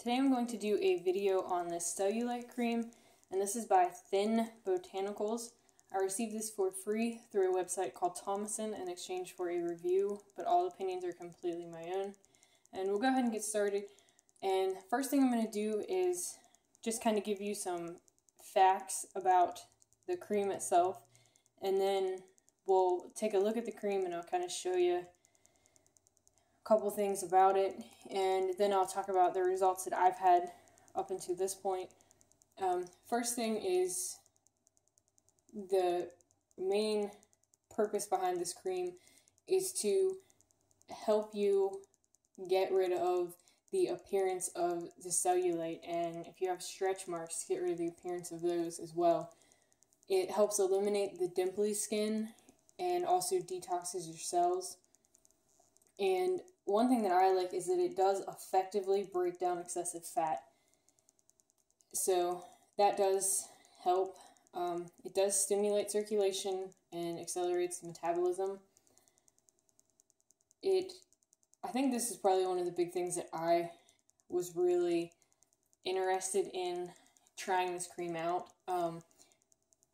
Today I'm going to do a video on this Cellulite cream, and this is by Thin Botanicals. I received this for free through a website called TOMOSON in exchange for a review, but all opinions are completely my own. And we'll go ahead and get started. And first thing I'm going to do is just kind of give you some facts about the cream itself, and then we'll take a look at the cream and I'll kind of show you couple things about it, and then I'll talk about the results that I've had up until this point. First thing is the main purpose behind this cream is to help you get rid of the appearance of the cellulite, and if you have stretch marks, get rid of the appearance of those as well. It helps eliminate the dimply skin and also detoxes your cells. And one thing that I like is that it does effectively break down excessive fat. So that does help. It does stimulate circulation and accelerates metabolism. I think this is probably one of the big things that I was really interested in trying this cream out.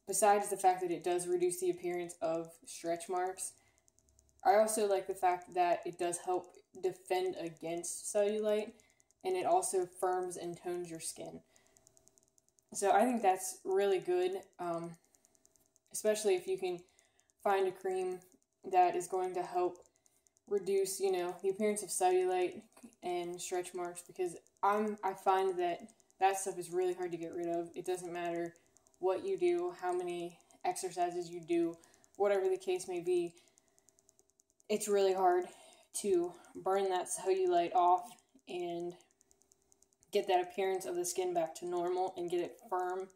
Besides the fact that it does reduce the appearance of stretch marks, I also like the fact that it does help defend against cellulite, and it also firms and tones your skin. So I think that's really good, especially if you can find a cream that is going to help reduce, the appearance of cellulite and stretch marks, because I find that stuff is really hard to get rid of. It doesn't matter what you do, how many exercises you do, whatever the case may be. It's really hard to burn that cellulite off and get that appearance of the skin back to normal and get it firm.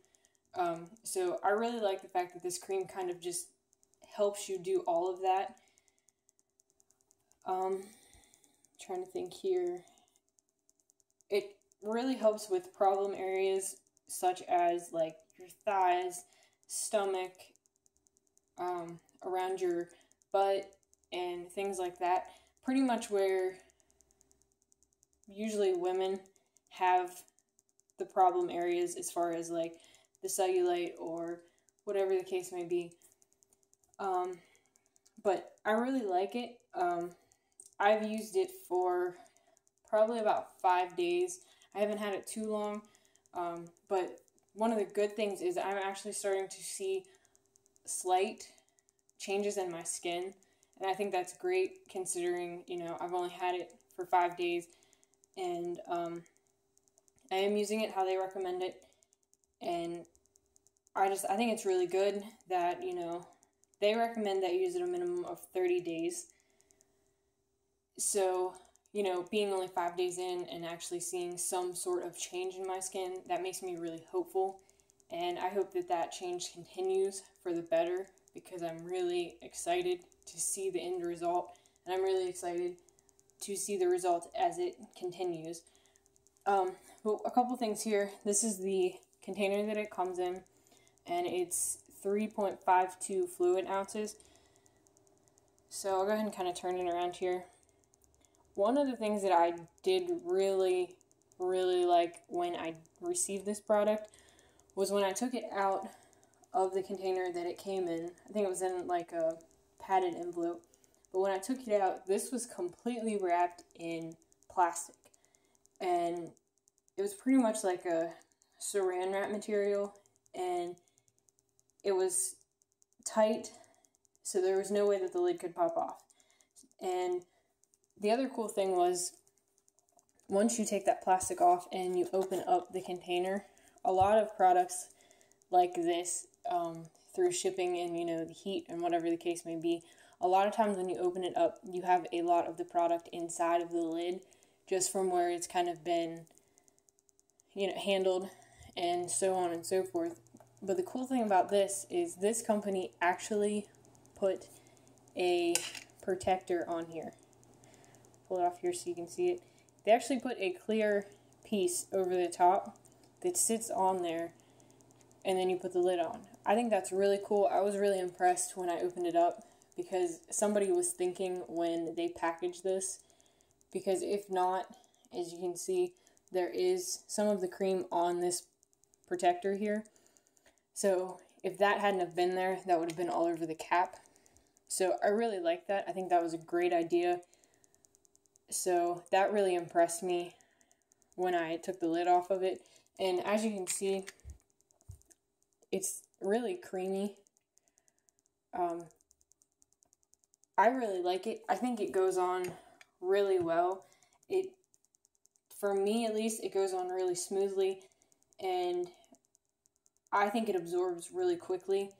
So I really like the fact that this cream kind of just helps you do all of that. Trying to think here. It really helps with problem areas such as like your thighs, stomach, around your butt, and things like that. Pretty much where usually women have the problem areas as far as like the cellulite or whatever the case may be. But I really like it. I've used it for probably about 5 days. I haven't had it too long, but one of the good things is I'm actually starting to see slight changes in my skin. And I think that's great considering, I've only had it for 5 days, and I am using it how they recommend it. And I think it's really good that, they recommend that you use it a minimum of 30 days. So, being only 5 days in and actually seeing some sort of change in my skin, that makes me really hopeful. And I hope that that change continues for the better, because I'm really excited to see the end result, and I'm really excited to see the result as it continues. But a couple things here. This is the container that it comes in, and it's 3.52 fluid ounces. So I'll go ahead and kind of turn it around here. One of the things that I did really, really like when I received this product was when I took it out of the container that it came in. I think it was in like a padded envelope. But when I took it out, this was completely wrapped in plastic. And it was pretty much like a saran wrap material, and it was tight, so there was no way that the lid could pop off. And the other cool thing was, once you take that plastic off and you open up the container, a lot of products like this, through shipping and, the heat and whatever the case may be, a lot of times when you open it up, you have a lot of the product inside of the lid, just from where it's kind of been, handled and so on and so forth. But the cool thing about this is this company actually put a protector on here. Pull it off here so you can see it. They actually put a clear piece over the top that sits on there, and then you put the lid on. I think that's really cool. I was really impressed when I opened it up, because somebody was thinking when they packaged this, because if not, as you can see, there is some of the cream on this protector here. So if that hadn't have been there, that would have been all over the cap. So I really like that. I think that was a great idea. So that really impressed me when I took the lid off of it. And as you can see, it's really creamy. I really like it. I think it goes on really well. For me at least, it goes on really smoothly, and I think it absorbs really quickly.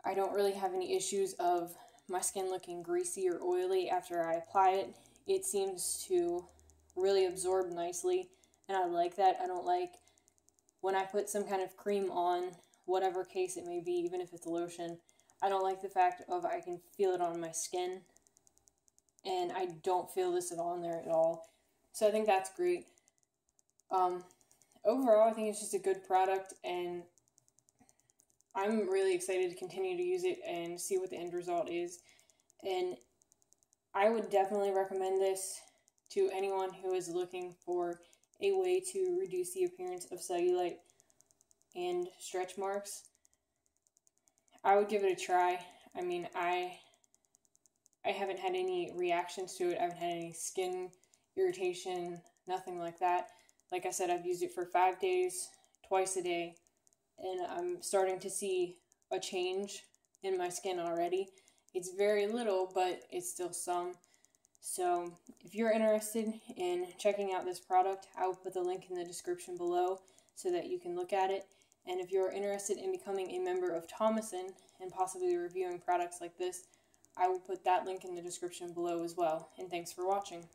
I don't really have any issues of my skin looking greasy or oily after I apply it. It seems to really absorb nicely, and I like that. I don't like when I put some kind of cream on, whatever case it may be, even if it's lotion, I don't like the fact of I can feel it on my skin, and I don't feel this at all in there at all. So I think that's great. Overall, I think it's just a good product, and I'm really excited to continue to use it and see what the end result is. And I would definitely recommend this to anyone who is looking for a way to reduce the appearance of cellulite and stretch marks. I would give it a try. I mean, I haven't had any reactions to it. I haven't had any skin irritation, nothing like that. Like I said, I've used it for 5 days, twice a day, and I'm starting to see a change in my skin already. It's very little, but it's still some. So if you're interested in checking out this product, I will put the link in the description below so that you can look at it. And if you're interested in becoming a member of TOMOSON and possibly reviewing products like this, I will put that link in the description below as well. And thanks for watching.